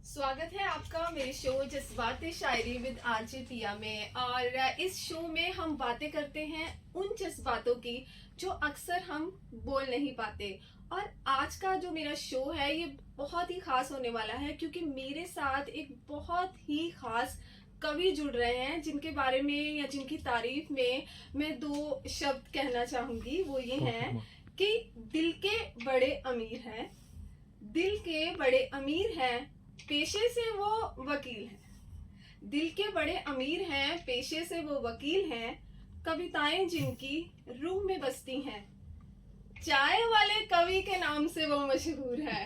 स्वागत है आपका मेरे show Jazbaate Shayari with RJ पिया में। और इस शो में हम बातें करते हैं उन जज्बातों की जो अक्सर हम बोल नहीं पाते। और आज का जो मेरा शो है ये बहुत ही खास होने वाला है क्योंकि मेरे साथ एक बहुत ही खास कवि जुड़ रहे हैं जिनके बारे में या जिनकी तारीफ में मैं दो शब्द कहना चाहूंगी। वो ये हैं कि दिल के बड़े अमीर हैं, दिल के बड़े अमीर हैं, पेशे से वो वकील हैं। दिल के बड़े अमीर हैं, पेशे से वो वकील हैं। कविताएं जिनकी रूह में बसती हैं, चाय वाले कवि के नाम से वो मशहूर है।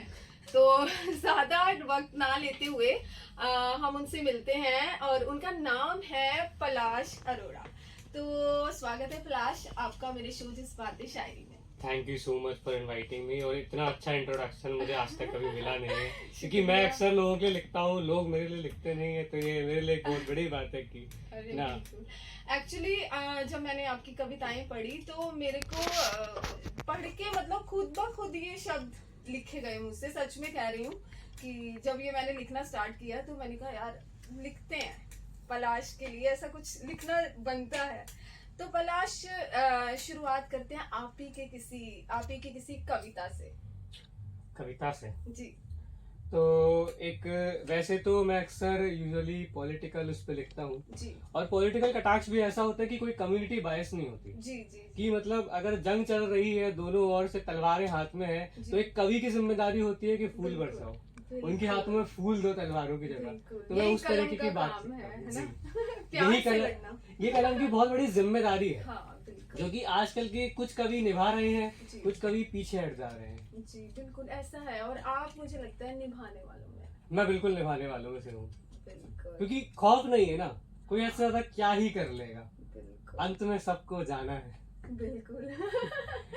तो ज्यादा वक्त ना लेते हुए हम उनसे मिलते हैं और उनका नाम है पलाश अरोड़ा। तो स्वागत है पलाश आपका मेरे शो जज्बाते शायरी में। Thank you so much for inviting मी। और इतना अच्छा इंट्रोडक्शन मुझे आज तक कभी मिला नहीं है क्योंकि मैं अक्सर लोगों के लिए लिखता हूँ, लोग मेरे लिए लिखते नहीं है, तो ये मेरे लिए एक बहुत बड़ी बात है कि ना। एक्चुअली जब मैंने आपकी कविताएं पढ़ी तो मेरे को पढ़ के मतलब खुद ब खुद ये शब्द लिखे गए मुझसे। सच में कह रही हूँ कि जब ये मैंने लिखना स्टार्ट किया तो मैंने कहा यार लिखते हैं, पलाश के लिए ऐसा कुछ लिखना बनता है। तो पलाश शुरुआत करते हैं आप ही के किसी कविता से जी। तो एक वैसे तो मैं अक्सर यूजुअली पॉलिटिकल उस पे लिखता हूँ जी। और पॉलिटिकल कटाक्ष भी ऐसा होता है कि कोई कम्युनिटी बायस नहीं होती जी जी। कि मतलब अगर जंग चल रही है, दोनों ओर से तलवारें हाथ में है, तो एक कवि की जिम्मेदारी होती है कि फूल बरसाओ, उनके हाथों में फूल दो तलवारों की जगह। तो मैं उस तरीके की बात यही कलम, ये कलम की बहुत बड़ी जिम्मेदारी है। हाँ, जो कि आजकल के कुछ कवि निभा रहे हैं, कुछ कवि पीछे हट जा रहे हैं। जी बिल्कुल ऐसा है। और आप मुझे लगता है निभाने वालों में। मैं बिल्कुल निभाने वालों में से हूँ क्योंकि खौफ नहीं है ना, कोई ऐसा ज्यादा क्या ही कर लेगा, अंत में सबको जाना है। बिल्कुल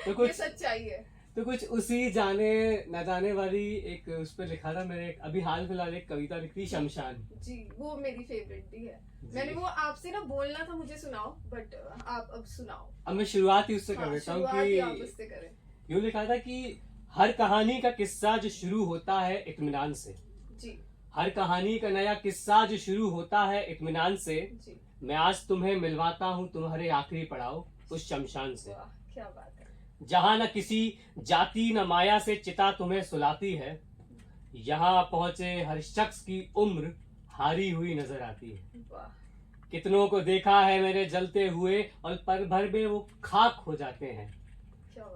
तो कुछ सच्चाई है। तो कुछ उसी जाने न जाने वाली एक उस पर लिखा था मैंने। अभी हाल फिलहाल एक कविता लिखी शमशान जी, वो मेरी फेवरेट भी है। मैंने वो आपसे ना बोलना था मुझे सुनाओ, बट आप अब सुनाओ। अब मैं शुरुआत ही उससे कर देता हूँ कि आप उससे करें। यूँ लिखा था कि हर कहानी का किस्सा जो शुरू होता है इत्मीनान से जी, हर कहानी का नया किस्सा जो शुरू होता है इत्मीनान से जी। मैं आज तुम्हें मिलवाता हूँ तुम्हारे आखिरी पड़ाव उस शमशान से। वाह क्या बात है। जहाँ न किसी जाति न माया से चिता तुम्हें सुलाती है, यहाँ पहुंचे हर शख्स की उम्र हारी हुई नजर आती है। वाह। कितनों को देखा है मैंने जलते हुए और पल भर में वो खाक हो जाते हैं।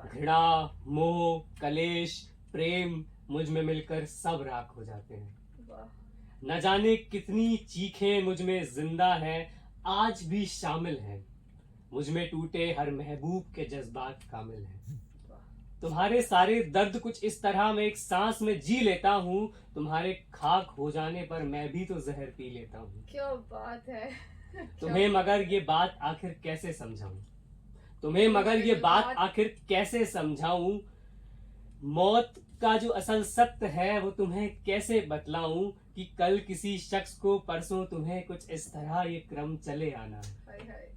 घृणा, मोह, कलेश, प्रेम मुझ में मिलकर सब राख हो जाते हैं। न जाने कितनी चीखें मुझ में जिंदा हैं, आज भी शामिल हैं। मुझ में टूटे हर महबूब के जज्बात कामिल हैं। तुम्हारे सारे दर्द कुछ इस तरह मैं एक सांस में जी लेता हूँ, तुम्हारे खाक हो जाने पर मैं भी तो जहर पी लेता हूँ। क्या बात है। तुम्हें मगर ये बात आखिर कैसे समझाऊं, तुम्हें मगर ये बात आखिर कैसे समझाऊं, मौत का जो असल सत्य है वो तुम्हें कैसे बतलाऊं कि कल किसी शख्स को परसों तुम्हें कुछ इस तरह ये क्रम चले आना है।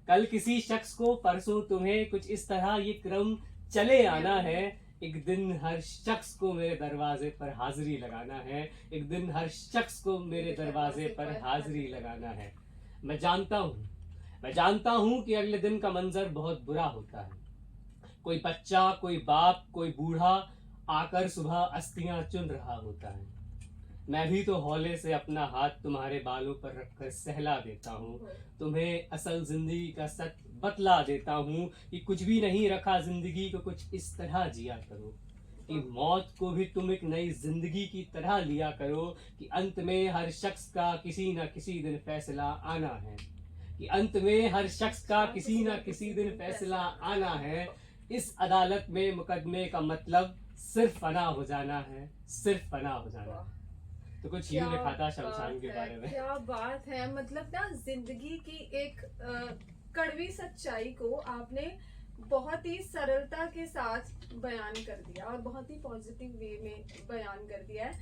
कल किसी शख्स को परसों तुम्हें कुछ इस तरह ये क्रम चले आना है। एक दिन हर शख्स को मेरे दरवाजे पर हाजिरी लगाना है, एक दिन हर शख्स को मेरे दरवाजे पर हाजिरी लगाना है। मैं जानता हूँ कि अगले दिन का मंजर बहुत बुरा होता है। कोई बच्चा, कोई बाप, कोई बूढ़ा आकर सुबह अस्थियां चुन रहा होता है। मैं भी तो हौले से अपना हाथ तुम्हारे बालों पर रखकर सहला देता हूँ, तुम्हें असल जिंदगी का सच बतला देता हूँ कि कुछ भी नहीं रखा जिंदगी को कुछ इस तरह जिया करो कि मौत को भी तुम एक नई जिंदगी की तरह लिया करो कि अंत में हर शख्स का किसी न किसी दिन फैसला आना है, कि अंत में हर शख्स का किसी न किसी दिन फैसला आना है। इस अदालत में मुकदमे का मतलब सिर्फ फना हो जाना है, सिर्फ फना हो जाना है। तो कुछ यूं लिखा था शमशान के बारे में। क्या बात है। मतलब ना जिंदगी की एक कड़वी सच्चाई को आपने बहुत ही सरलता के साथ बयान कर दिया और बहुत ही पॉजिटिव वे में बयान कर दिया है।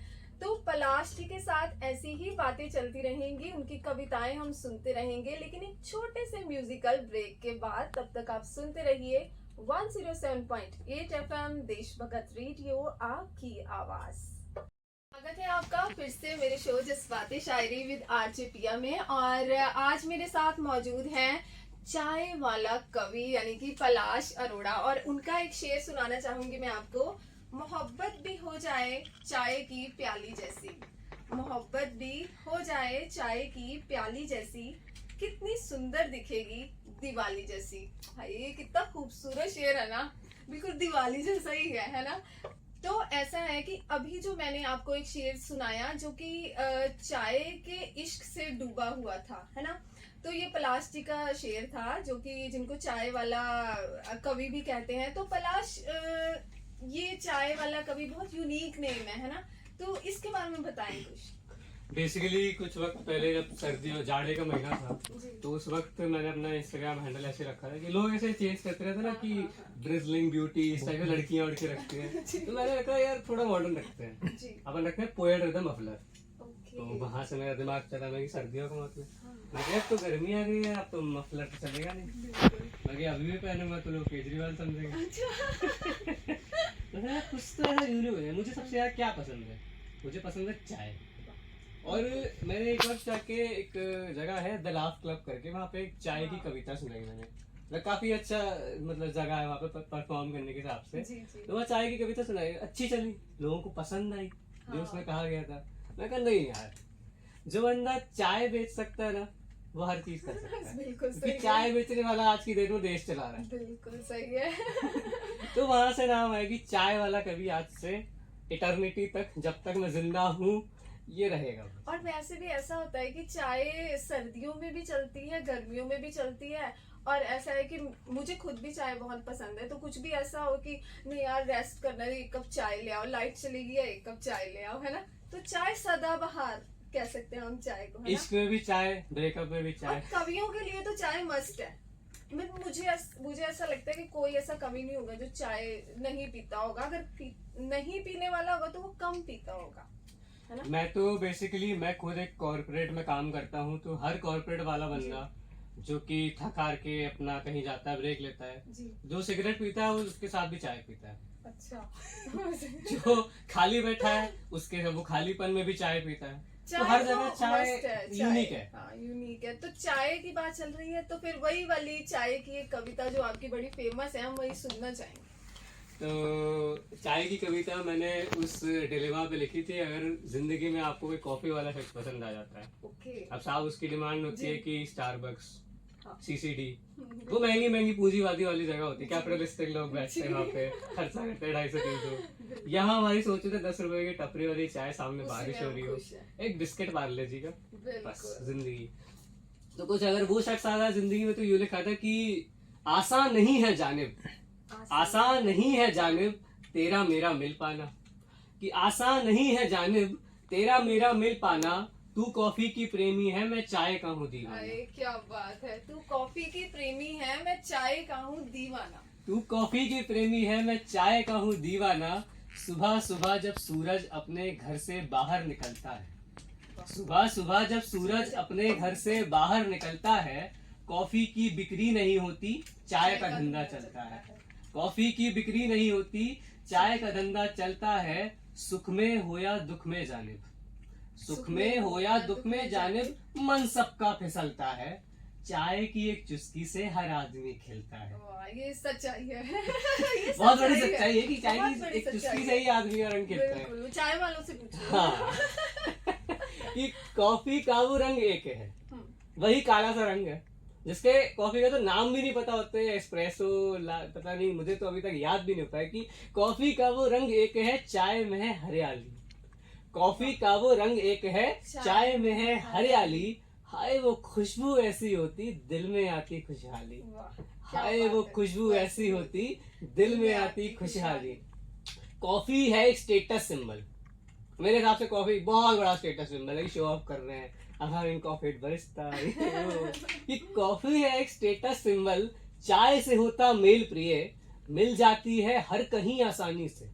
तो पलाश जी के साथ ऐसी ही बातें चलती रहेंगी, उनकी कविताएं हम सुनते रहेंगे, लेकिन एक छोटे से म्यूजिकल ब्रेक के बाद। तब तक आप सुनते रहिए 107.8 FM देशभक्त रेडियो, आपकी आवाज। स्वागत है आपका फिर से मेरे show Jazbaate Shayari with RJ पिया में। और आज मेरे साथ मौजूद हैं चाय वाला कवि यानी कि पलाश अरोड़ा, और उनका एक शेर सुनाना चाहूंगी मैं आपको। मोहब्बत भी हो जाए चाय की प्याली जैसी, मोहब्बत भी हो जाए चाय की प्याली जैसी, कितनी सुंदर दिखेगी दिवाली जैसी। भाई ये कितना खूबसूरत शेर है ना, बिल्कुल दिवाली जैसा ही है ना। तो ऐसा है कि अभी जो मैंने आपको एक शेर सुनाया जो कि चाय के इश्क से डूबा हुआ था, है ना। तो ये पलाश जी का शेर था जो कि जिनको चाय वाला कवि भी कहते हैं। तो पलाश ये चाय वाला कवि बहुत यूनिक नेम है ना। तो इसके बारे में बताएं कुछ। बेसिकली कुछ वक्त पहले जब सर्दी और जाड़े का महीना था जी। तो उस वक्त मैंने अपना इंस्टाग्राम हैंडल ऐसे रखा था कि लोग ऐसे चेंज करते रहते ना कि ड्रिजलिंग ब्यूटी इस टाइप की लड़कियां उड़ के रखती हैं। तो मैंने रखा यार थोड़ा मॉडर्न रखते हैं, जी। अपन रखते हैं पोएट रिदम मफलर। ओके। तो वहां से मेरा दिमाग चला मैं कि सर्दियों का मतलब मैं अब तो गर्मी आ गई है, अब तो मफलर तो चलेगा नहीं। मैं अभी भी पहनूंगा तो लोग केजरीवाल समझेंगे। कुछ तो ऐसा यूनिक है। मुझे सबसे ज्यादा क्या पसंद है, मुझे पसंद है चाय। और मैंने एक वक्त जाके एक जगह है द लाफ क्लब करके, वहाँ पे एक चाय की कविता सुनाई मैंने। मतलब काफी अच्छा मतलब जगह है वहाँ पे परफॉर्म करने के हिसाब से। जी, जी। तो वहाँ चाय की कविता सुनाई, अच्छी चली, लोगों को पसंद आई जो हाँ। उसमें कहा गया था। मैं कहा नहीं यार, जो बंदा चाय बेच सकता है ना वो हर चीज कर सकता है। बिल्कुल सही क्योंकि है। चाय बेचने वाला आज की डेट में देश चला रहा है। बिल्कुल सही है। तो वहां से नाम है कि चाय वाला कभी आज से इटर्निटी तक, जब तक मैं जिंदा हूँ ये रहेगा। और वैसे भी ऐसा होता है कि चाय सर्दियों में भी चलती है, गर्मियों में भी चलती है। और ऐसा है कि मुझे खुद भी चाय बहुत पसंद है। तो कुछ भी ऐसा हो कि नहीं यार रेस्ट करना है, एक कप चाय ले आओ, लाइट चली गई है एक कप चाय ले आओ, है ना। तो चाय सदाबहार कह सकते हैं हम चाय को, है ना? इश्क में भी चाय, ब्रेकअप में भी और चाय। कवियों के लिए तो चाय मस्ट है। मुझे ऐसा लगता है कि कोई ऐसा कवि नहीं होगा जो चाय नहीं पीता होगा। अगर नहीं पीने वाला होगा तो वो कम पीता होगा, है ना। मैं तो बेसिकली मैं खुद एक कॉर्पोरेट में काम करता हूँ, तो हर कॉर्पोरेट वाला बंदा जो कि थक हार के अपना कहीं जाता है, ब्रेक लेता है, जी। जो सिगरेट पीता है वो उसके साथ भी चाय पीता है। अच्छा। जो खाली बैठा है उसके वो खालीपन में भी चाय पीता है। तो हर जगह चाय यूनिक है। हाँ यूनिक है। तो चाय की बात चल रही है तो फिर वही वाली चाय की एक कविता जो आपकी बड़ी फेमस है हम वही सुनना चाहेंगे। तो चाय की कविता मैंने उस डिलेवा पे लिखी थी, अगर जिंदगी में आपको कोई कॉफी वाला शख्स पसंद आ जाता है। ओके। अब साहब उसकी डिमांड होती है कि स्टारबक्स, हाँ। सीसीडी, वो महंगी महंगी पूंजीवादी वाली जगह होती है, कैपिटलिस्टिक लोग बैठते हैं वहाँ पे, खर्चा करते हैं 250-300। यहाँ हमारी सोच है 10 रुपए की टपरी वाली चाय, सामने बारिश हो रही हो, एक बिस्किट पार्ले जी का, बस जिंदगी। तो कुछ अगर वो शख्स आ रहा है जिंदगी में तो यूँ लिखा था कि आसान नहीं है जानिब, आसान नहीं है जानिब तेरा मेरा मिल पाना, कि आसान नहीं है जानिब तेरा मेरा मिल पाना, तू कॉफी की प्रेमी है मैं चाय का हूँ दीवाना। अरे क्या बात है, तू कॉफी की प्रेमी है मैं चाय का हूँ दीवाना। तू कॉफी की प्रेमी है मैं चाय का हूँ दीवाना, सुबह सुबह जब सूरज अपने घर से बाहर निकलता है, सुबह सुबह जब सूरज अपने घर से बाहर निकलता है, कॉफी की बिक्री नहीं होती चाय का धंधा चलता है, कॉफी की बिक्री नहीं होती चाय का धंधा चलता है, सुख में हो या दुख में जानिब, सुख में हो या दुख में जानिब मन सबका फिसलता है, चाय की एक चुस्की से हर आदमी खिलता है। वाह, ये सच्चाई है। ये बहुत बड़ी सच्चाई सच्चाई है कि चाय बहुत की बड़ी एक चुस्की सच्चाई से ही आदमी का रंग खिलता है। बिल्कुल, चाय वालों से पूछो। हाँ। कि कॉफी का वो रंग एक है, वही काला सा रंग है, जिसके कॉफी का तो नाम भी नहीं पता होते, एस्प्रेसो पता नहीं, मुझे तो अभी तक याद भी नहीं होता है कि कॉफी का वो रंग एक है, चाय में है हरियाली, कॉफी का वो रंग एक है, चाय में है हरियाली, हाय वो खुशबू ऐसी होती दिल में आती खुशहाली, हाय वो खुशबू ऐसी होती दिल में आती खुशहाली। कॉफी है एक स्टेटस सिंबल, मेरे हिसाब से कॉफी बहुत बड़ा स्टेटस सिंबल है, शो ऑफ कर रहे हैं कॉफी बरिस्ता। कि कॉफी है एक स्टेटस सिंबल, चाय से होता मेल प्रिय, मिल जाती है हर कहीं आसानी से,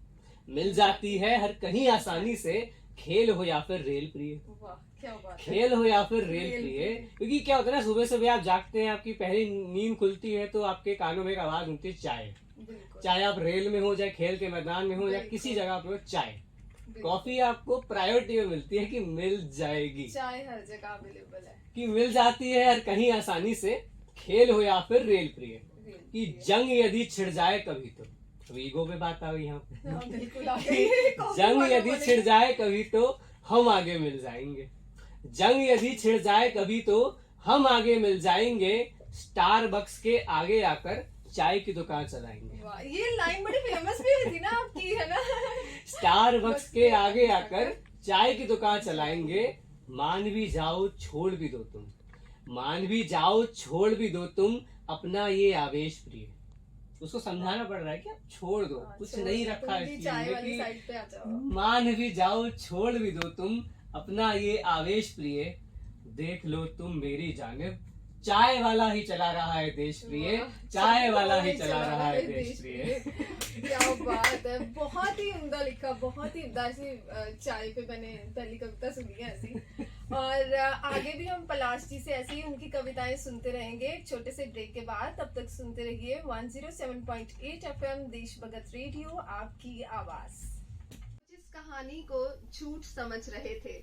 मिल जाती है हर कहीं आसानी से, खेल हो या फिर रेल प्रिय, खेल हो या फिर रेल प्रिय। क्योंकि क्या होता है ना, सुबह सुबह आप जागते हैं, आपकी पहली नींद खुलती है तो आपके कानों में एक आवाज होती है चाय, चाहे आप रेल में हो, चाहे खेल के मैदान में हो, या किसी जगह पे हो, चाय। कॉफी आपको प्रायोरिटी में मिलती है कि मिल जाएगी, चाय हर जगह अवेलेबल है। कि मिल जाती है हर कहीं आसानी से, खेल हो या फिर रेल प्रिय, कि जंग यदि छिड़ जाए कभी तो ईगो पे बात आ गई यहाँ पे। हाँ, बिल्कुल आ गई। कॉफी जंग वाला यदि बोलेगा। छिड़ जाए कभी तो हम आगे मिल जाएंगे, जंग यदि छिड़ जाए कभी तो हम आगे मिल जाएंगे, स्टारबक्स के आगे आकर चाय की दुकान चलाएंगे। वाह, ये लाइन बड़ी फेमस भी हुई थी ना आपकी, है ना? स्टारबक्स के आगे आकर चाय की दुकान चलाएंगे, मान भी जाओ छोड़ भी दो तुम, मान भी जाओ छोड़ भी दो तुम अपना ये आवेश प्रिय। उसको समझाना पड़ रहा है कि आप छोड़ दो, कुछ छोड़ नहीं दो, रखा तुम है भी इस चाय चीज में वाली कि साइड पे आ जाओ। मान भी जाओ छोड़ भी दो तुम अपना ये आवेश प्रिय, देख लो तुम मेरी जानिब, चाय वाला ही चला रहा है देश प्रिय, वाह, चाय वाला ही चला रहा है देश प्रिय। क्या बात है, बहुत ही उम्दा लिखा, बहुत ही उम्दा। ऐसी चाय पे मैंने पहली कविता सुनी है ऐसी। और आगे भी हम पलाश जी से ऐसी ही उनकी कविताएं सुनते रहेंगे एक छोटे से ब्रेक के बाद। तब तक सुनते रहिए 107.8 FM देश भगत रेडियो, आपकी आवाज। जिस कहानी को झूठ समझ रहे थे,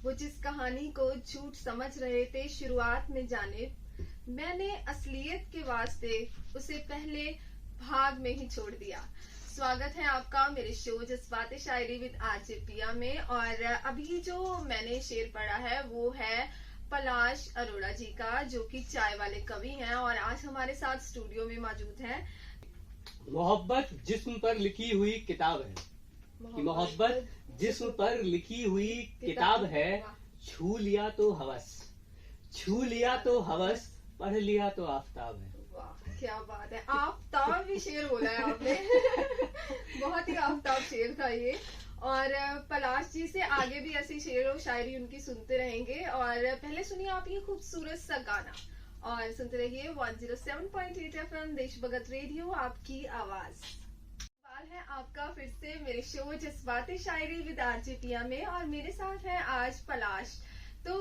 वो जिस कहानी को झूठ समझ रहे थे शुरुआत में जाने, मैंने असलियत के वास्ते उसे पहले भाग में ही छोड़ दिया। स्वागत है आपका मेरे show Jazbaate Shayari with RJ पिया में। और अभी जो मैंने शेर पढ़ा है वो है पलाश अरोड़ा जी का, जो कि चाय वाले कवि हैं और आज हमारे साथ स्टूडियो में मौजूद हैं। मोहब्बत जिस्म पर लिखी हुई किताब है, कि मोहब्बत जिस्म पर लिखी हुई किताब है, छू लिया तो हवस, छू लिया तो हवस, पढ़ लिया तो आफताब है। वाह, क्या बात है, आफताब भी शेर बोला है आपने। बहुत ही आफताब शेर था ये। और पलाश जी से आगे भी ऐसी शेर और शायरी उनकी सुनते रहेंगे। और पहले सुनिए आप ये खूबसूरत सा गाना और सुनते रहिए 107.8 FM देश भगत रेडियो, आपकी आवाज। सवाल है आपका फिर से मेरे show Jazbaate Shayari with RJ पिया में, और मेरे साथ है आज पलाश। तो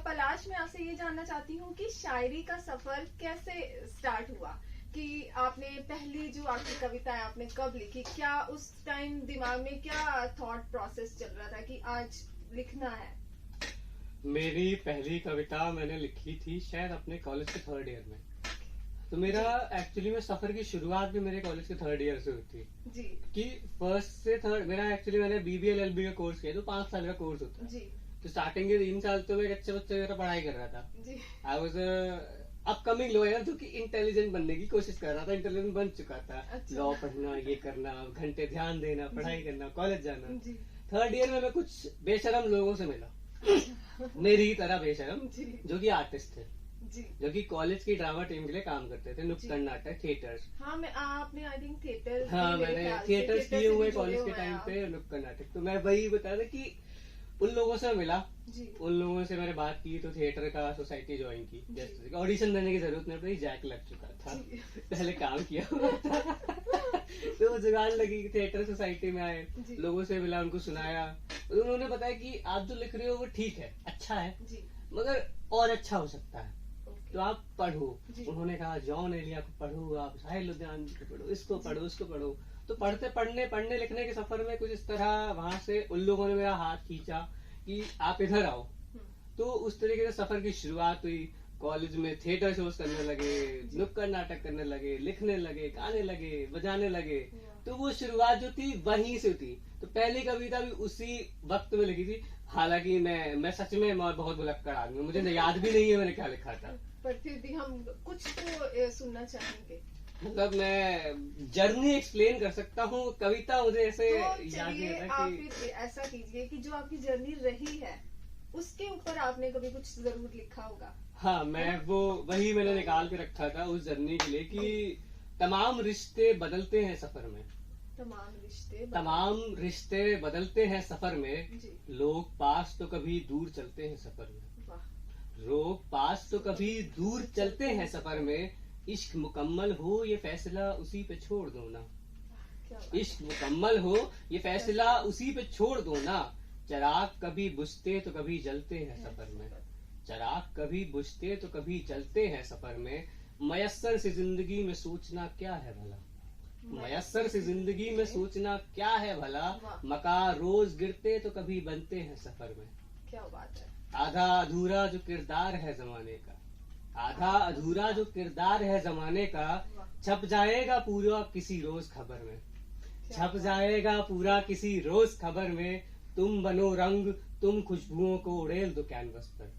पलाश, मैं आपसे ये जानना चाहती हूँ कि शायरी का सफर कैसे स्टार्ट हुआ, कि आपने पहली जो आपकी कविता है आपने कब लिखी, क्या उस टाइम दिमाग में क्या थॉट प्रोसेस चल रहा था कि आज लिखना है? मेरी पहली कविता मैंने लिखी थी शायद अपने कॉलेज के 3rd ईयर में। तो मेरा एक्चुअली में सफर की शुरुआत भी मेरे कॉलेज के 3rd ईयर से हुई थी जी। कि 1st से 3rd मेरा एक्चुअली मैंने BBA LLB का कोर्स किया, तो 5 साल का कोर्स होता है। जी तो स्टार्टिंग के 3 साल तो मैं एक अच्छे बच्चे की तरह पढ़ाई कर रहा था। जी। आई वॉज अपकमिंग लॉयर, जो कि इंटेलिजेंट बनने की कोशिश कर रहा था, इंटेलिजेंट बन चुका था। अच्छा। लॉ पढ़ना, ये करना, घंटे ध्यान देना, पढ़ाई करना, कॉलेज जाना। जी 3rd ईयर में मैं कुछ बेशरम लोगों से मिला, मेरी ही तरह बेशरम, जी जो कि आर्टिस्ट थे, जी। जो कि कॉलेज की ड्रामा टीम के लिए काम करते थे, नुक्कड़ नाटक, थिएटर्स। हाँ, मैं आपने आई थिंक थिएटर, हाँ, मैंने थिएटर्स किए हुए कॉलेज के टाइम पे, नुक्कड़ नाटक। तो मैं वही बता रहा कि उन लोगों से मिला, जी उन लोगों से मैंने बात की, तो थिएटर का सोसाइटी ज्वाइन की। जी। जैसे ऑडिशन देने की जरूरत नहीं पड़ी, जैक लग चुका था, जी। पहले काम किया हुआ था। तो वो जुगाड़ लगी, थिएटर सोसाइटी में आए, जी। लोगों से मिला, उनको सुनाया, तो उन्होंने बताया कि आप जो लिख रहे हो वो ठीक है, अच्छा है, जी मगर और अच्छा हो सकता है, ओके। तो आप पढ़ो। जी। उन्होंने कहा जॉन एलिया को पढ़ो, आप साहिल लुधियानवी को पढ़ो, इसको पढ़ो, उसको पढ़ो। तो पढ़ने लिखने के सफर में कुछ इस तरह वहां से उन लोगों ने मेरा हाथ खींचा कि आप इधर आओ। तो उस तरीके से सफर की शुरुआत हुई। कॉलेज में थिएटर शोज करने लगे, नुक्कड़ नाटक करने लगे, लिखने लगे, गाने लगे, बजाने लगे। तो वो शुरुआत जो थी वहीं से थी। तो पहली कविता भी उसी वक्त में लिखी थी। हालांकि मैं सच में बहुत भुलक्कड़ आदमी हूँ, मुझे याद भी नहीं है मैंने क्या लिखा था, पर फिर भी हम कुछ तो सुनना चाहेंगे। मतलब मैं जर्नी एक्सप्लेन कर सकता हूँ, कविता मुझे ऐसे तो याद नहीं चलिए रहता आप कि फिर ऐसा कीजिए कि जो आपकी जर्नी रही है उसके ऊपर आपने कभी कुछ जरूर लिखा होगा। हाँ, वही मैंने निकाल के रखा था उस जर्नी के लिए कि तमाम रिश्ते बदलते हैं सफर में, तमाम रिश्ते बदलते हैं सफर में, जी लोग पास तो कभी दूर चलते हैं सफर में, वाह लोग पास तो कभी दूर चलते हैं सफर में, इश्क मुकम्मल हो ये फैसला उसी पे छोड़ दो ना, क्या बात। इश्क मुकम्मल हो ये फैसला उसी पे छोड़ दो ना, चराग कभी बुझते तो कभी जलते हैं सफर में, चराग कभी बुझते तो कभी जलते हैं सफर में, मयस्सर से जिंदगी में सोचना क्या है भला, मयस्सर से जिंदगी में सोचना क्या है भला, वाह। मकार रोज गिरते तो कभी बनते हैं सफर में। क्या बात है। आधा अधूरा जो किरदार है जमाने का, आधा अधूरा जो किरदार है जमाने का, वाह। छप जाएगा पूरा किसी रोज खबर में। क्या छप बात। जाएगा पूरा किसी रोज खबर में। तुम बनो रंग, तुम खुशबुओं को उड़ेल दो कैनवस पर।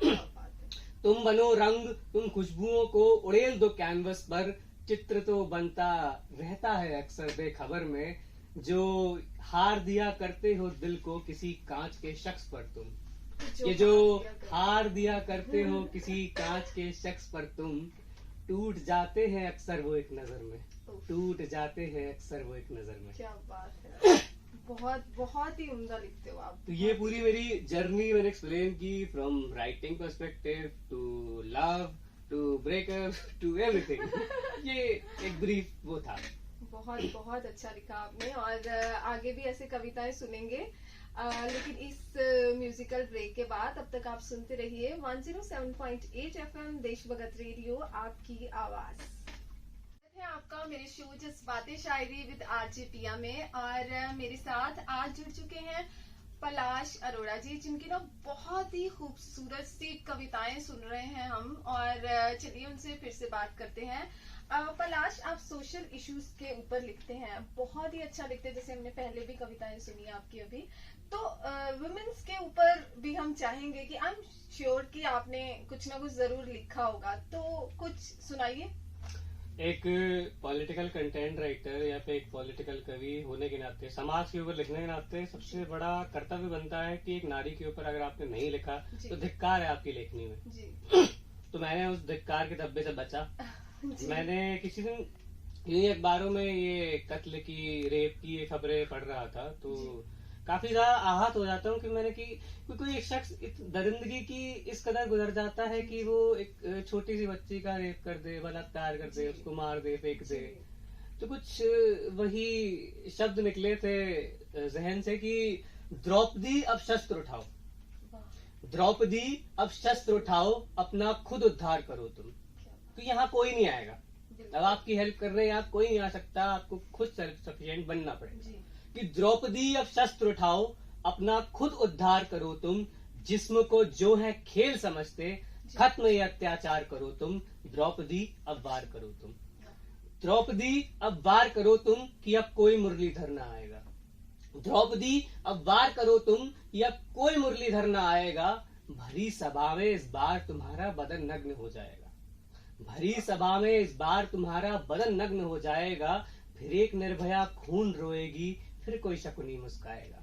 क्या बात है। तुम बनो रंग, तुम खुशबुओं को उड़ेल दो कैनवस पर। चित्र तो बनता रहता है अक्सर बेखबर में। जो हार दिया करते हो दिल को किसी कांच के शख्स पर तुम। ये जो हार दिया करते हो किसी कांच के शख्स पर तुम, टूट जाते हैं अक्सर वो एक नजर में। टूट जाते हैं अक्सर वो एक नजर में। क्या बात है। बहुत बहुत ही उम्दा लिखते हो आप। तो ये पूरी मेरी जर्नी मैंने एक्सप्लेन की, from writing perspective to love to breakup to everything. ये एक ब्रीफ वो था। बहुत बहुत अच्छा लिखा आपने, और आगे भी ऐसे कविताएं सुनेंगे, लेकिन इस म्यूजिकल ब्रेक के बाद। तब तक आप सुनते रहिए 107.8 FM देशभगत रेडियो, आपकी आवाज है आपका मेरे show Jazbaate Shayari with RJ पिया में। और मेरे साथ आज जुड़ चुके हैं पलाश अरोड़ा जी, जिनकी ना बहुत ही खूबसूरत सी कविताएं सुन रहे हैं हम। और चलिए उनसे फिर से बात करते हैं। पलाश, आप सोशल इश्यूज के ऊपर लिखते हैं, बहुत ही अच्छा लिखते हैं, जैसे हमने पहले भी कविताएं सुनी आपकी अभी। तो वुमेन्स के ऊपर भी हम चाहेंगे कि आई एम श्योर कि आपने कुछ ना कुछ जरूर लिखा होगा, तो कुछ सुनाइए। एक पॉलिटिकल कंटेंट राइटर या फिर एक पॉलिटिकल कवि होने के नाते, समाज के ऊपर लिखने के नाते सबसे बड़ा कर्तव्य बनता है कि एक नारी के ऊपर अगर आपने नहीं लिखा तो धिक्कार है आपकी लेखनी में जी। तो मैंने उस धिक्कार के धब्बे से बचा। जी। मैंने किसी दिन ये अखबारों में ये कत्ल की, रेप की ये खबरें पढ़ रहा था, तो काफी ज्यादा आहत हो जाता हूँ कि मैंने कि कोई एक शख्स दरिंदगी की इस कदर गुजर जाता है कि वो एक छोटी सी बच्ची का रेप कर दे, बलात्कार कर दे, उसको मार दे, फेंक दे। तो कुछ वही शब्द निकले थे जहन से कि द्रौपदी अब शस्त्र उठाओ, द्रौपदी अब शस्त्र उठाओ, अपना खुद उद्धार करो तुम। तो यहाँ कोई नहीं आएगा, अब आपकी हेल्प करने यहाँ कोई नहीं आ सकता, आपको खुद सेल्फ सफिशिएंट बनना पड़ेगा। कि द्रौपदी अब शस्त्र उठाओ, अपना खुद उद्धार करो तुम। जिस्म को जो है खेल समझते, खत्म ये अत्याचार करो तुम। द्रौपदी अब वार करो तुम, द्रौपदी अब वार करो तुम कि अब कोई मुरलीधर न आएगा। द्रौपदी अब वार करो तुम कि अब कोई मुरलीधर न आएगा। भरी सभा में इस बार तुम्हारा बदन नग्न हो जाएगा, भरी सभा में इस बार तुम्हारा बदन नग्न हो जाएगा। फिर एक निर्भया खून रोएगी, फिर कोई शकुनी मुस्काएगा।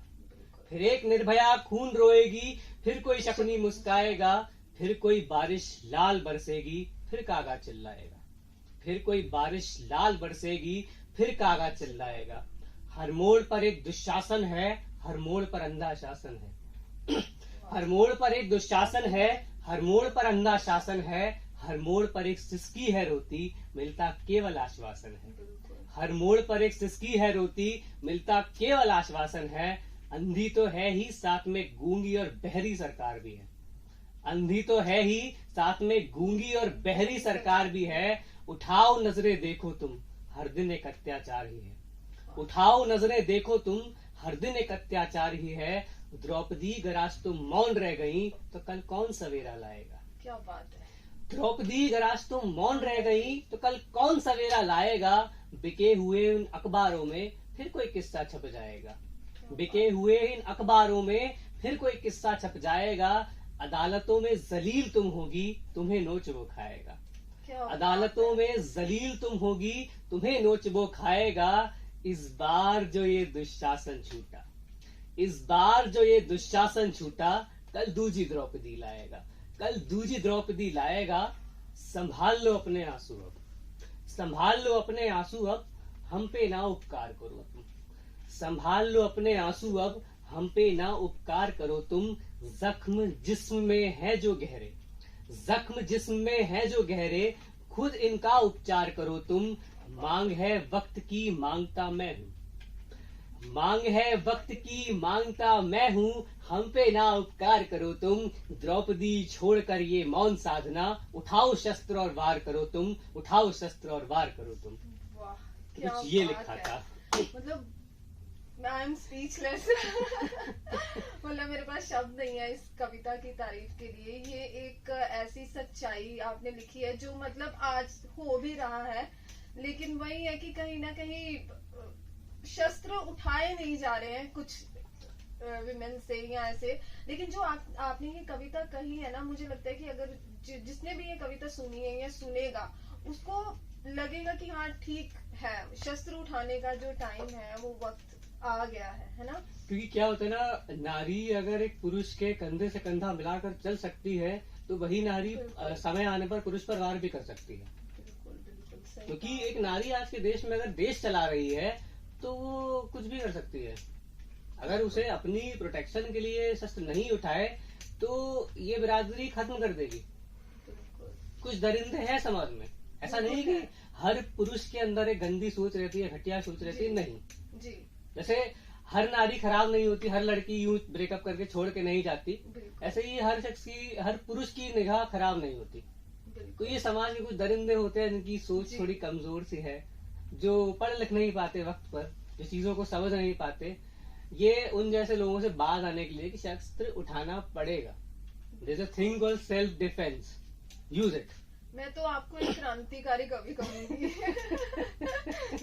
फिर एक निर्भया खून रोएगी, फिर कोई शकुनी मुस्काएगा। फिर कोई बारिश लाल बरसेगी, फिर कागा चिल्लाएगा। फिर कोई बारिश लाल बरसेगी, फिर कागा चिल्लाएगा। हर मोड़ पर एक दुशासन है, हर मोड़ पर अंधा शासन है। हर मोड़ पर एक दुशासन है, हर मोड़ पर अंधा शासन है। हर मोड़ पर एक सिसकी है रोती, मिलता केवल आश्वासन है। हर मोड़ पर एक सिसकी है रोती, मिलता केवल आश्वासन है। अंधी तो है ही, साथ में गूंगी और बहरी सरकार भी है। अंधी तो है ही, साथ में गूंगी और बहरी सरकार भी है। उठाओ नजरें देखो तुम, हर दिन एक अत्याचार ही है। उठाओ नजरें देखो तुम, हर दिन एक अत्याचार ही है। द्रौपदी अगर आज तुम मौन रह गई तो कल कौन सवेरा लाएगा। क्या बात है। द्रौपदी अगर आज तुम मौन रह गई तो कल कौन सवेरा लाएगा। बिके हुए उन अखबारों में फिर कोई किस्सा छप जाएगा। बिके हुए इन अखबारों में फिर कोई किस्सा छप जाएगा। अदालतों में जलील तुम होगी, तुम्हें नोच वो खाएगा। अदालतों में जलील तुम होगी, तुम्हें नोच वो खाएगा। इस बार जो ये दुशासन छूटा, इस बार जो ये दुशासन छूटा, कल दूजी द्रौपदी लाएगा, कल दूजी द्रौपदी लाएगा। संभाल लो अपने आंसू अब, संभाल लो अपने आंसू अब, हम पे ना उपकार करो तुम। संभाल लो अपने आंसू अब, हम पे ना उपकार करो तुम। जख्म जिस्म में है जो गहरे, जख्म जिस्म में है जो गहरे, खुद इनका उपचार करो तुम। मांग है वक्त की, मांगता मैं हूँ। मांग है वक्त की, मांगता मैं हूँ। हम पे ना उपकार करो तुम। द्रौपदी छोड़कर ये मौन साधना, उठाओ शस्त्र और वार करो तुम। उठाओ शस्त्र और वार करो तुम। वाह, क्या कुछ ये बात लिखा है। था। मतलब आई एम स्पीचलेस। मतलब मेरे पास शब्द नहीं है इस कविता की तारीफ के लिए। ये एक ऐसी सच्चाई आपने लिखी है जो मतलब आज हो भी रहा है, लेकिन वही है कि कहीं ना कहीं शस्त्र उठाए नहीं जा रहे हैं कुछ विमेन से या ऐसे। लेकिन जो आपने ये कविता कही है ना, मुझे लगता है कि अगर जिसने भी ये कविता सुनी है या सुनेगा उसको लगेगा कि हाँ ठीक है, शस्त्र उठाने का जो टाइम है वो वक्त आ गया है ना। क्योंकि क्या होता है ना, नारी अगर एक पुरुष के कंधे से कंधा मिलाकर चल सकती है तो वही नारी बिल्कुल। समय आने पर पुरुष पर वार भी कर सकती है। बिल्कुल बिल्कुल सही क्योंकि कहा। एक नारी आज के देश में अगर देश चला रही है तो वो कुछ भी कर सकती है। अगर उसे अपनी प्रोटेक्शन के लिए शस्त्र नहीं उठाए तो ये बिरादरी खत्म कर देगी। बिल्कुल कुछ दरिंदे हैं समाज में, ऐसा नहीं कि हर पुरुष के अंदर एक गंदी सोच रहती है, घटिया सोच रहती है, जी। नहीं। जी जैसे हर नारी खराब नहीं होती, हर लड़की यूं ब्रेकअप करके छोड़ के नहीं जाती, बिल्कुल ऐसे ही हर शख्स की, हर पुरुष की निगाह खराब नहीं होती। तो बिल्कुल। ये समाज में कुछ दरिंदे होते हैं जिनकी सोच जी। थोड़ी कमजोर सी है, जो पढ़ लिख नहीं पाते वक्त पर, जो चीजों को समझ नहीं पाते, ये उन जैसे लोगों से बात आने के लिए कि शस्त्र उठाना पड़ेगा। There's a thing called self defense. Use it. मैं तो आपको एक क्रांतिकारी कवि कहूंगी।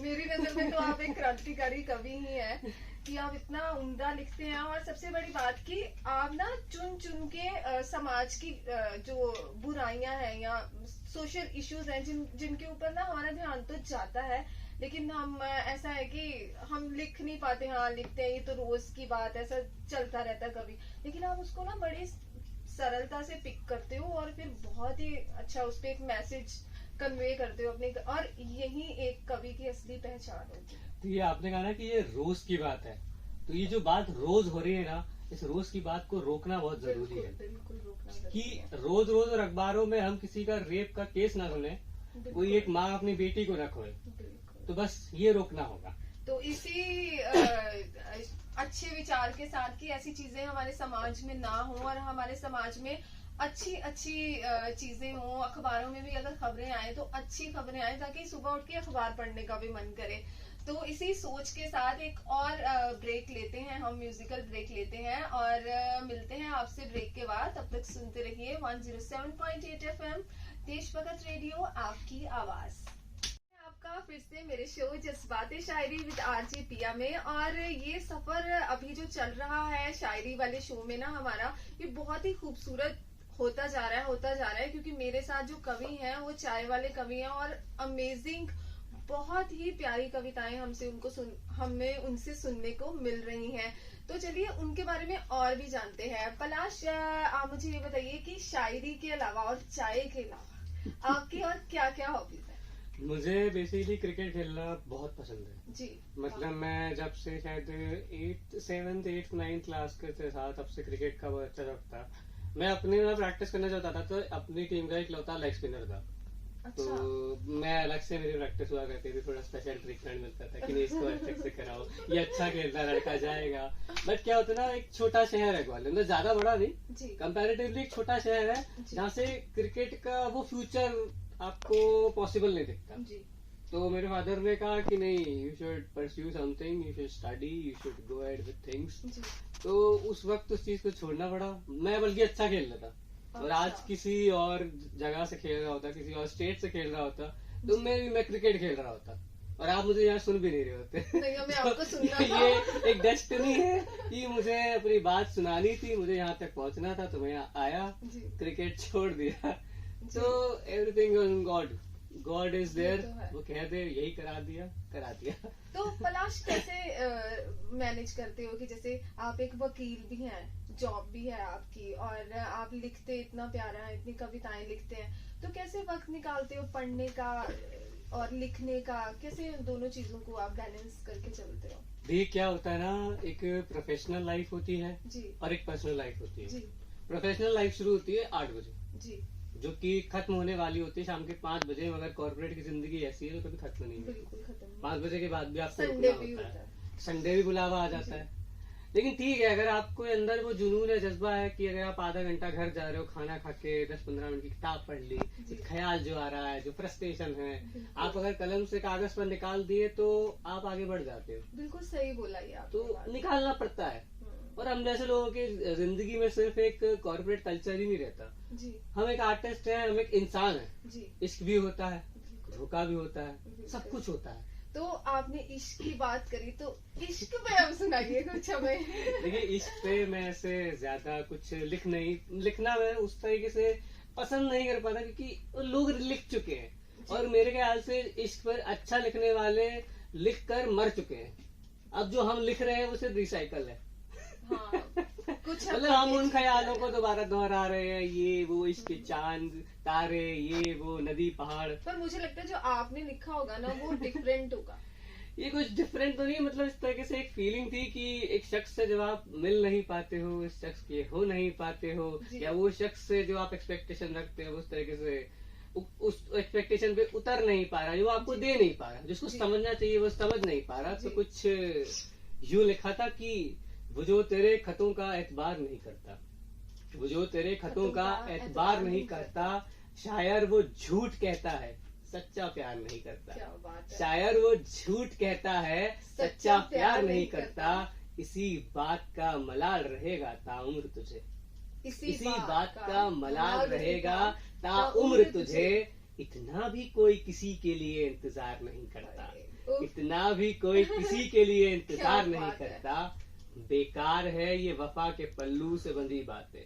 मेरी नजर में तो आप एक क्रांतिकारी कवि ही हैं कि आप इतना उम्दा लिखते हैं। और सबसे बड़ी बात कि आप ना चुन चुन के समाज की जो बुराइयां हैं या सोशल इश्यूज हैं जिनके ऊपर ना हमारा ध्यान तो जाता है, लेकिन हम ऐसा है कि हम लिख नहीं पाते। हाँ लिखते हैं, ये तो रोज की बात, ऐसा चलता रहता है कभी। लेकिन आप उसको ना बड़ी सरलता से पिक करते हो और फिर बहुत ही अच्छा उस पर एक मैसेज कन्वे करते हो अपने, और यही एक कवि की असली पहचान होती है। तो ये आपने कहा ना कि ये रोज की बात है, तो ये जो बात रोज हो रही है ना, इस रोज की बात को रोकना बहुत जरूरी है। बिल्कुल रोकना जरूरी कि है। रोज रोज और अखबारों में हम किसी का रेप का केस ना सुने, बिल्कुल, कोई एक माँ अपनी बेटी को न खोए, बिल्कुल। तो बस ये रोकना होगा। तो इसी अच्छे विचार के साथ कि ऐसी चीजें हमारे समाज में ना हो और हमारे समाज में अच्छी अच्छी चीजें हों, अखबारों में भी अगर खबरें आए तो अच्छी खबरें आए ताकि सुबह उठ के अखबार पढ़ने का भी मन करे। तो इसी सोच के साथ एक और ब्रेक लेते हैं, हम म्यूजिकल ब्रेक लेते हैं और मिलते हैं आपसे ब्रेक के बाद। तब तक सुनते रहिए 107.8 FM देशभक्त रेडियो, आपकी आवाज। आपका फिर से मेरे show Jazbaate Shayari with RJ पिया में। और ये सफर अभी जो चल रहा है शायरी वाले शो में ना हमारा, ये बहुत ही खूबसूरत होता जा रहा है क्योंकि मेरे साथ जो कवि हैं वो चाय वाले कवि हैं और अमेजिंग, बहुत ही प्यारी कविताएं हमें उनसे सुनने को मिल रही हैं। तो चलिए उनके बारे में और भी जानते हैं। पलाश, आप मुझे ये बताइए कि शायरी के अलावा और चाय के अलावा आपकी और क्या क्या हॉबीज है? मुझे बेसिकली क्रिकेट खेलना बहुत पसंद है जी। मतलब मैं जब से शायद 7th 8th 9th क्लास के था तब से क्रिकेट का बहुत अच्छा शौक था। मैं अपने में प्रैक्टिस करना चाहता था तो अपनी टीम का इकलौता लेग स्पिनर था। अच्छा। तो मैं अलग से मेरी प्रैक्टिस हुआ करती थी, थोड़ा स्पेशल ट्रीटमेंट मिलता था कि नहीं इसको अच्छे से कराओ, ये अच्छा खेलता लड़का जाएगा। बट क्या होता है ना, एक छोटा शहर है ग्वालियर, मतलब ज्यादा बड़ा नहीं, जी। कंपैरेटिवली एक छोटा शहर है जी। जहाँ से क्रिकेट का वो फ्यूचर आपको पॉसिबल नहीं दिखता। जी। तो मेरे फादर ने कहा कि नहीं, you should pursue something, you should study, you should go ahead with things. जी। तो उस वक्त उस चीज को छोड़ना पड़ा। मैं बल्कि अच्छा खेल रहा था और अच्छा। आज किसी और जगह से खेल रहा होता, किसी और स्टेट से खेल रहा होता, तो मैं क्रिकेट खेल रहा होता और आप मुझे यहाँ सुन भी नहीं रहे होते। नहीं, हमें आपको सुनना था। ये एक डेस्टिनी है कि मुझे अपनी बात सुनानी थी, मुझे यहाँ तक पहुँचना था, तो मैं यहाँ आया, जी। क्रिकेट छोड़ दिया। तो everything on God, God is ये देयर, तो है। वो कह दे यही करा दिया। तो पलाश कैसे मैनेज करते हो कि जैसे आप एक वकील भी हैं, जॉब भी है आपकी और आप लिखते इतना प्यारा है, इतनी कविताएं लिखते हैं, तो कैसे वक्त निकालते हो पढ़ने का और लिखने का? कैसे उन दोनों चीजों को आप बैलेंस करके चलते हो? देखिए क्या होता है ना, एक प्रोफेशनल लाइफ होती है जी। और एक पर्सनल लाइफ होती है। जी। प्रोफेशनल लाइफ शुरू होती है 8 बजे, जी। जो कि खत्म होने वाली होती है शाम के 5 बजे। मगर कॉर्पोरेट की जिंदगी ऐसी है तो कभी खत्म नहीं होती। बिल्कुल खत्म। 5 बजे के बाद भी आपको संडे रुकना भी होता होता है, है। संडे भी बुलावा आ जाता जी। है। लेकिन ठीक है, अगर आपको अंदर वो जुनून है, जज्बा है कि अगर आप आधा घंटा घर जा रहे हो, खाना खा के 10-15 मिनट की किताब पढ़ ली, एक ख्याल जो आ रहा है, जो फ्रस्ट्रेशन है, आप अगर कलम से कागज पर निकाल दिए तो आप आगे बढ़ जाते हो। बिल्कुल सही बोला ये आपने तो बात। निकालना पड़ता है। और हम जैसे लोगों की जिंदगी में सिर्फ एक कॉर्पोरेट कल्चर ही नहीं रहता, जी हम एक आर्टिस्ट हैं, हम एक इंसान हैं। जी। इश्क भी होता है, धोखा भी होता है, सब कुछ होता है। तो आपने इश्क की बात करी, तो इश्क पे अब सुनाइए कुछ हमें। देखिए, इश्क पे मैं ऐसे ज्यादा कुछ लिखना मैं उस तरीके से पसंद नहीं कर पाता, क्योंकि लोग लिख चुके हैं और मेरे ख्याल से इश्क पर अच्छा लिखने वाले लिख कर मर चुके हैं। अब जो हम लिख रहे हैं वो सिर्फ रिसाइकल है। हाँ, कुछ मतलब हम उन ख्यालों को दोबारा दोहरा रहे हैं, ये वो इश्क के चांद तारे, ये वो नदी पहाड़। पर मुझे लगता है जो आपने लिखा होगा ना वो डिफरेंट होगा। ये कुछ डिफरेंट तो नहीं, मतलब इस तरीके से एक फीलिंग थी कि एक शख्स से जब आप मिल नहीं पाते हो, इस शख्स के हो नहीं पाते हो, जी। या वो शख्स से जो आप एक्सपेक्टेशन रखते हो उस तरीके से उस एक्सपेक्टेशन पे उतर नहीं पा रहा, जो आपको दे नहीं पा रहा, जिसको जी। समझना चाहिए वो समझ नहीं पा रहा। तो जी। कुछ यूं लिखा था कि वो जो तेरे खतों का एतबार नहीं करता, वो जो तेरे खतों का एतबार नहीं करता, शायर वो झूठ कहता है, सच्चा प्यार नहीं करता। क्या बात है। शायर वो झूठ कहता है, सच्चा प्यार नहीं करता। इसी बात का मलाल रहेगा ताउम्र तुझे, इसी बात का मलाल रहेगा ताउम्र तुझे। इतना भी कोई किसी के लिए इंतजार नहीं करता, इतना भी कोई किसी के लिए इंतजार नहीं करता। बेकार है ये वफा के पल्लू से बंधी बातें,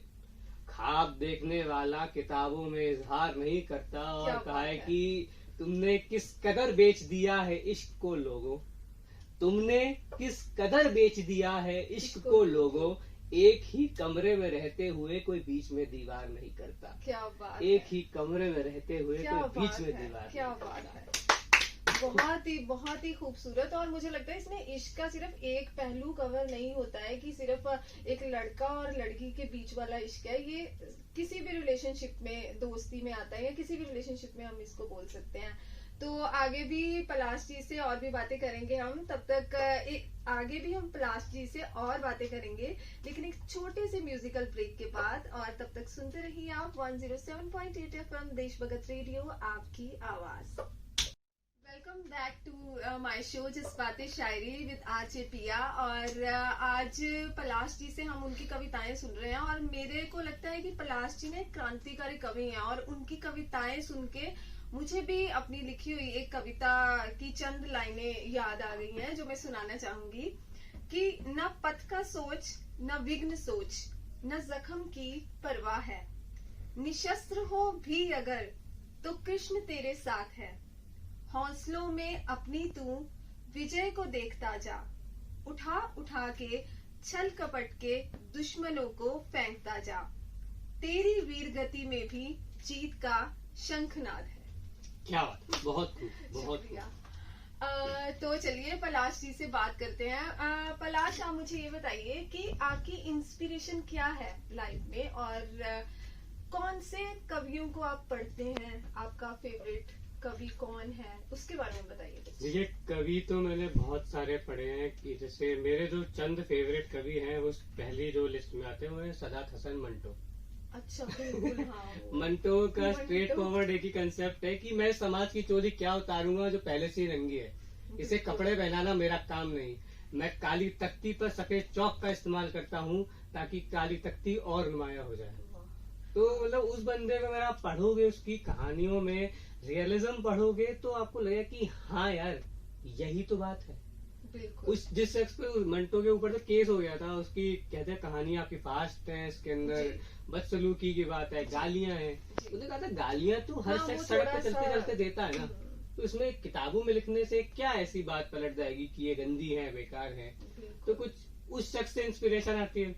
ख्वाब देखने वाला किताबों में इजहार नहीं करता। और कहा है कि तुमने किस कदर बेच दिया है इश्क को लोगों, तुमने किस कदर बेच दिया है इश्क को लोगों। एक ही कमरे में रहते हुए कोई बीच में दीवार नहीं करता, क्या बात एक है। ही कमरे में रहते हुए क्या कोई बीच बात में है, दीवार क्या नहीं बात करता। है। बहुत ही खूबसूरत। और मुझे लगता है इसमें इश्क का सिर्फ एक पहलू कवर नहीं होता है कि सिर्फ एक लड़का और लड़की के बीच वाला इश्क है, ये किसी भी रिलेशनशिप में, दोस्ती में आता है या किसी भी रिलेशनशिप में हम इसको बोल सकते हैं। तो आगे भी पलाश जी से और भी बातें करेंगे हम, तब तक आगे भी हम पलाश जी से और बातें करेंगे, लेकिन एक छोटे से म्यूजिकल ब्रेक के बाद। और तब तक सुनते रहिए आप 107.8 FM देश भगत रेडियो, आपकी आवाज। Welcome back to my show Jazbaate Shayari with RJ Piya. और आज पलाश जी से हम उनकी कविताएं सुन रहे हैं, और मेरे को लगता है कि पलाश जी ने क्रांतिकारी कवि हैं, और उनकी कविताएं सुन के मुझे भी अपनी लिखी हुई एक कविता की चंद लाइनें याद आ गई हैं, जो मैं सुनाना चाहूंगी कि न पथ का सोच, न विघ्न सोच, न जख्म की परवाह है, निशस्त्र हो भी अगर तो कृष्ण तेरे साथ है, हौसलों में अपनी तू विजय को देखता जा, उठा उठा के छल कपट के दुश्मनों को फेंकता जा, तेरी वीर गति में भी जीत का शंखनाद है। क्या बात, बहुत खूब, बहुत खूब। तो चलिए पलाश जी से बात करते हैं। पलाश, आप मुझे ये बताइए कि आपकी इंस्पिरेशन क्या है लाइफ में, और कौन से कवियों को आप पढ़ते हैं, आपका फेवरेट कवि कौन है, उसके बारे में बताइए। देखिए, कवि तो मैंने बहुत सारे पढ़े हैं, कि जैसे मेरे जो चंद फेवरेट कवि हैं वो पहली जो लिस्ट में आते हैं वो है सदात हसन मंटो। अच्छा, बिल्कुल। हाँ, मंटो का स्ट्रेट फॉरवर्ड एक ही कंसेप्ट है कि मैं समाज की चोली क्या उतारूंगा जो पहले से ही रंगी है, इसे कपड़े पहनाना मेरा काम नहीं, मैं काली तख्ती पर सफेद चौक का इस्तेमाल करता हूँ ताकि काली तख्ती और नुमाया हो जाए। तो मतलब उस बंदे में अगर आप पढ़ोगे, उसकी कहानियों में रियलिज्म पढ़ोगे, तो आपको लगेगा कि हाँ यार, यही तो बात है। उस जिस शख्स पे मंटो के ऊपर तो केस हो गया था, उसकी कहते हैं कहानियां आपकी फास्ट है, इसके अंदर बदसलूकी की बात है, गालियां हैं। उसने कहा था गालियां तो हर शख्स सड़क पे चलते चलते देता है ना, तो इसमें किताबों में लिखने से क्या ऐसी बात पलट जाएगी कि ये गंदी है, बेकार है। तो कुछ उस शख्स से इंस्पिरेशन आती है।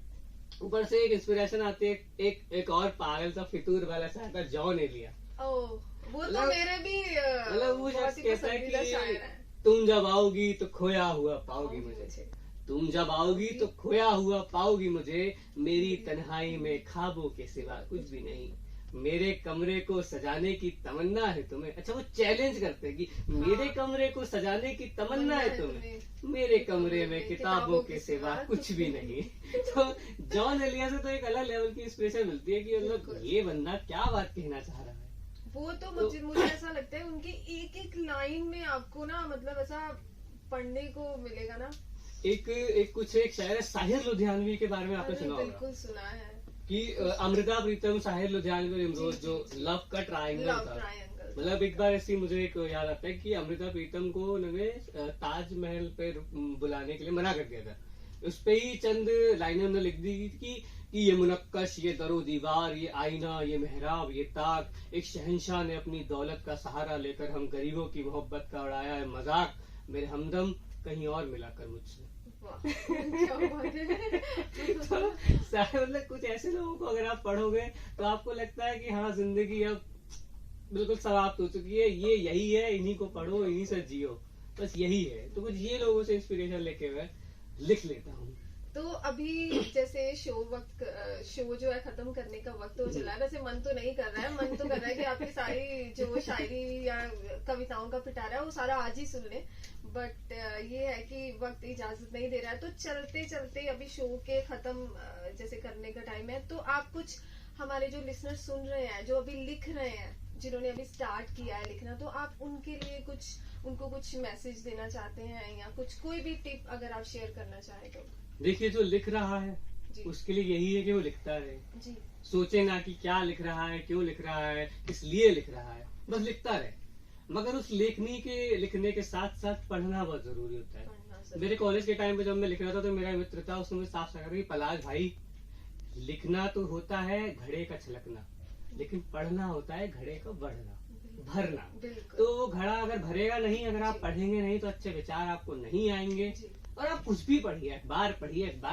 ऊपर से एक इंस्पिरेशन आती है एक और पागल सा फितूर वाला सा जॉन एलिया। वो तो मेरे भी मतलब वो शख्स कहता है कि तुम जब आओगी तो खोया हुआ पाओगी मुझे, तुम जब आओगी तो खोया हुआ पाओगी मुझे, मेरी तन्हाई में ख्वाबों के सिवा कुछ भी नहीं, मेरे कमरे को सजाने की तमन्ना है तुम्हें। अच्छा, वो चैलेंज करते हैं कि मेरे कमरे को सजाने की तमन्ना है तुम्हें, मेरे कमरे में किताबों के सिवा कुछ भी नहीं। तो जॉन एलिया से तो एक अलग लेवल की इंस्पिरेशन मिलती है कि मतलब ये बंदा क्या बात कहना चाह रहा है। वो तो मुझे ऐसा लगता है उनकी एक एक लाइन में आपको ना मतलब ऐसा पढ़ने को मिलेगा ना। एक शायर है साहिर लुधियानवी के बारे में आपने सुना होगा। बिल्कुल सुना है कि अमृता प्रीतम, साहिर लुधियानवी और इमरोज जो लव का ट्रायंगल था। मतलब एक बार ऐसी मुझे एक याद आता है कि अमृता प्रीतम को उन्होंने ताजमहल पे बुलाने के लिए मना कर दिया था। उस पे ही चंद लाइनें उन्होंने लिख दी कि ये मुनक्कश, ये दरो दीवार, ये आईना, ये मेहराब, ये ताक, एक शहंशाह ने अपनी दौलत का सहारा लेकर हम गरीबों की मोहब्बत का उड़ाया है मजाक, मेरे हमदम कहीं और मिला कर मुझसे। तो मतलब कुछ ऐसे लोगों को अगर आप पढ़ोगे तो आपको लगता है कि हाँ, जिंदगी अब बिल्कुल समाप्त हो चुकी है, ये यही है, इन्हीं को पढ़ो, इन्हीं से जियो, बस यही है। तो कुछ ये लोगों से इंस्पिरेशन लेके मैं लिख लेता हूँ। तो अभी जैसे शो जो है खत्म करने का वक्त हो चला है। वैसे मन तो नहीं कर रहा है, मन तो कर रहा है कि आपकी सारी जो शायरी या कविताओं का पिटारा है वो सारा आज ही सुन ले, बट ये है कि वक्त इजाजत नहीं दे रहा है। तो चलते चलते अभी शो के खत्म जैसे करने का टाइम है, तो आप कुछ हमारे जो लिसनर सुन रहे हैं, जो अभी लिख रहे हैं, जिन्होंने अभी स्टार्ट किया है लिखना, तो आप उनके लिए उनको कुछ मैसेज देना चाहते हैं या कोई भी टिप अगर आप शेयर करना चाहें तो। देखिए, जो लिख रहा है उसके लिए यही है कि वो लिखता रहे जी। सोचे ना कि क्या लिख रहा है, क्यों लिख रहा है, किस लिए लिख रहा है, बस लिखता रहे। मगर उस लिखने के साथ साथ पढ़ना बहुत जरूरी होता है। मेरे कॉलेज के टाइम पे जब मैं लिख रहा था तो मेरा मित्र था, उसने मुझे साफ कहा कि पलाश भाई, लिखना तो होता है घड़े का छलकना, लेकिन पढ़ना होता है घड़े का भरना। तो घड़ा अगर भरेगा नहीं, अगर आप पढ़ेंगे नहीं, तो अच्छे विचार आपको नहीं आएंगे। और आप कुछ भी पढ़िए, अखबार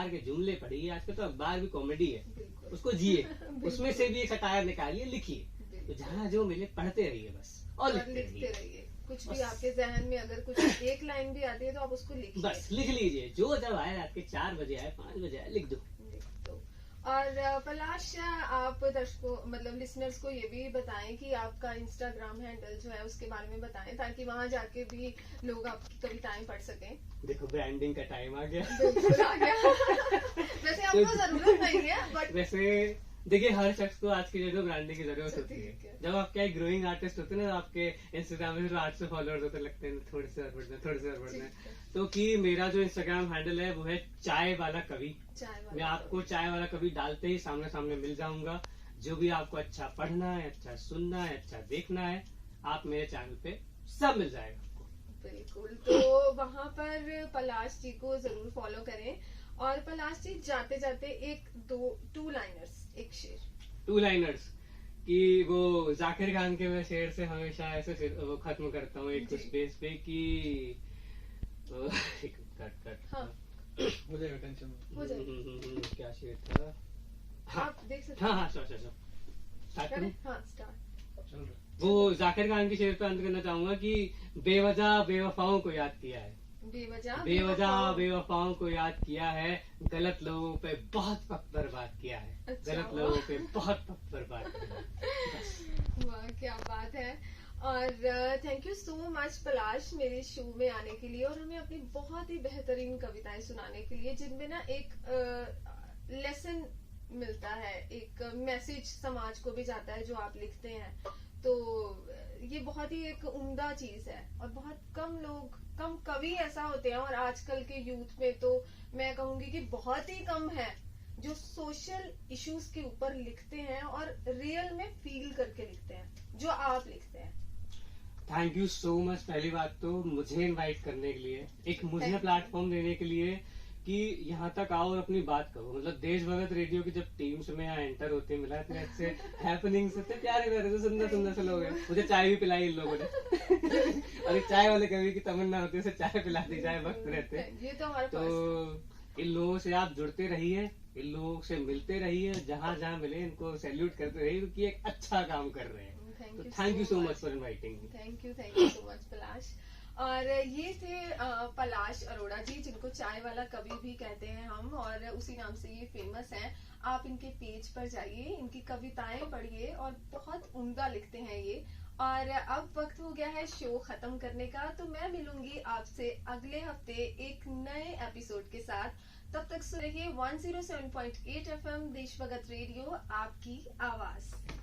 के जुमले पढ़िए, आजकल तो अखबार भी कॉमेडी है, उसको जिए, उसमें से भी एक सटायर निकालिए, लिखिए। तो जहाँ जो मिले पढ़ते रहिए बस, और लिखते रहिए। कुछ भी आपके जहन में अगर कुछ एक लाइन भी आती है तो आप उसको लिखिए, बस लिख लीजिए। जो जब आए, रात के 4 बजे आए, 5 बजे आए, लिख दो। और पलाश, आप दर्शकों मतलब लिसनर्स को ये भी बताएं कि आपका इंस्टाग्राम हैंडल जो है उसके बारे में बताएं, ताकि वहां जाके भी लोग आपकी कविताएं पढ़ सकें। देखो, ब्रांडिंग का टाइम आ गया। बिल्कुल आ गया। वैसे आपको जरूरत नहीं है, बट वैसे देखिए, हर शख्स को आज की डेट में ब्रांडिंग की जरूरत होती है। जब आप क्या ग्रोइंग आर्टिस्ट होते हैं ना, आपके इंस्टाग्राम में 800 फॉलोअर्स होते लगते हैं, थोड़े से और बढ़ना। तो कि मेरा जो इंस्टाग्राम हैंडल है वो है चाय वाला कवि। मैं आपको चाय वाला कवि डालते ही सामने मिल जाऊंगा। जो भी आपको अच्छा पढ़ना है, अच्छा सुनना है, अच्छा देखना है, आप मेरे चैनल पे सब मिल जाएगा आपको। बिल्कुल, तो वहाँ पर पलाश जी को जरूर फॉलो करें। और पलाश जी, जाते जाते टू लाइनर्स कि वो जाकिर खान के मैं शेर से हमेशा ऐसे वो खत्म करता हूँ एक स्पेस पे कि कट हाँ। हो जाएगा, टेंशन हो जाएगा। क्या शेर था? आप देख सकते हैं। हाँ, स्टार्ट। वो जाकिर खान के शेर पे अंत करना चाहूंगा कि बेवजह बेवफाओं को याद किया है, बेवजह बेवफाओं को याद किया है, गलत लोगों पे बहुत वक्त बर्बाद किया है। अच्छा, गलत लोगों पे बहुत वक्त बर्बाद किया है। वाह, क्या बात है। और थैंक यू सो मच पलाश, मेरे शो में आने के लिए और हमें अपनी बहुत ही बेहतरीन कविताएं सुनाने के लिए, जिनमें ना एक लेसन मिलता है, एक मैसेज समाज को भी जाता है जो आप लिखते हैं। तो ये बहुत ही एक उम्दा चीज है और बहुत कम कवि ऐसा होते हैं। और आजकल के यूथ में तो मैं कहूंगी कि बहुत ही कम है जो सोशल इश्यूज के ऊपर लिखते हैं और रियल में फील करके लिखते हैं, जो आप लिखते हैं। Thank you so much. पहली बात तो मुझे इनवाइट करने के लिए, एक मुझे प्लेटफॉर्म देने के लिए कि यहाँ तक आओ और अपनी बात करो। मतलब देशभगत रेडियो की जब टीम्स में यहाँ एंटर होते मिला, इतने अच्छे हैपनिंग्स, इतने प्यारे सुंदर से लोग हैं। मुझे चाय भी पिलाई इन लोगों ने। और एक चाय वाले कवि की तमन्ना होती है, उसे चाय पिलाती जाए वक्त रहते। तो इन लोगों से आप जुड़ते रहिए, इन लोगों से मिलते रहिए, जहाँ जहाँ मिले इनको सैल्यूट करते रहिए, क्योंकि एक अच्छा काम कर रहे हैं। Thank you so much for inviting me. Thank you so much Palash. और ये थे पलाश अरोड़ा जी, जिनको चाय वाला कवि भी कहते हैं हम, और उसी नाम से ये फेमस हैं। आप इनके पेज पर जाइए, इनकी कविताएं पढ़िए और बहुत उम्दा लिखते हैं ये। और अब वक्त हो गया है शो खत्म करने का, तो मैं मिलूंगी आपसे अगले हफ्ते एक नए एपिसोड के साथ। तब तक सुन रहिए 107.8 FM देशभगत रेडियो, आपकी आवाज।